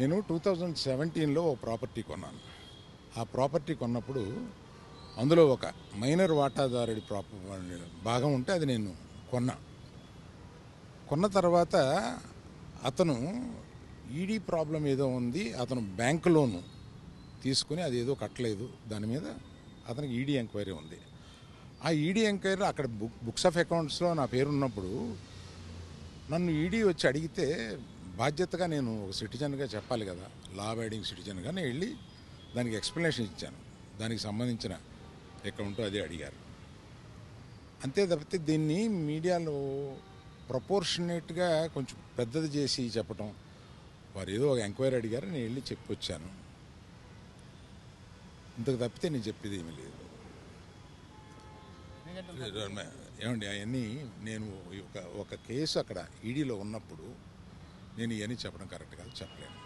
నేను 2017లో ఓ ప్రాపర్టీ కొన్నాను. ఆ ప్రాపర్టీ కొన్నప్పుడు అందులో ఒక మైనర్ వాటాదారుడి భాగం ఉంటే అది నేను కొన్నా. కొన్న తర్వాత అతను ఈడీ ప్రాబ్లం ఏదో ఉంది, అతను బ్యాంక్ లోను తీసుకుని అది ఏదో కట్టలేదు, దాని మీద అతనికి ఈడీ ఎంక్వైరీ ఉంది. ఆ ఈడీ ఎంక్వైరీ అక్కడ బుక్స్ ఆఫ్ అకౌంట్స్లో నా పేరు ఉన్నప్పుడు నన్ను ఈడీ వచ్చి అడిగితే బాధ్యతగా నేను ఒక సిటిజన్గా చెప్పాలి కదా, లా అబైడింగ్ సిటిజన్గా నేను వెళ్ళి దానికి ఎక్స్ప్లెనేషన్ ఇచ్చాను. దానికి సంబంధించిన అకౌంట్ అది అడిగారు. అంతే తప్పితే దీన్ని మీడియాలో ప్రపోర్షనేట్గా కొంచెం పెద్దది చేసి చెప్పటం, వారు ఏదో ఒక ఎంక్వైరీ అడిగారు, నేను వెళ్ళి చెప్పొచ్చాను. ఇంతకు తప్పితే నేను చెప్పేది ఏమీ లేదు. ఏమండి అవన్నీ నేను ఒక కేసు అక్కడ ఈడీలో ఉన్నప్పుడు నేను ఇవన్నీ చెప్పడం కరెక్ట్ కాదు, చెప్పలేను.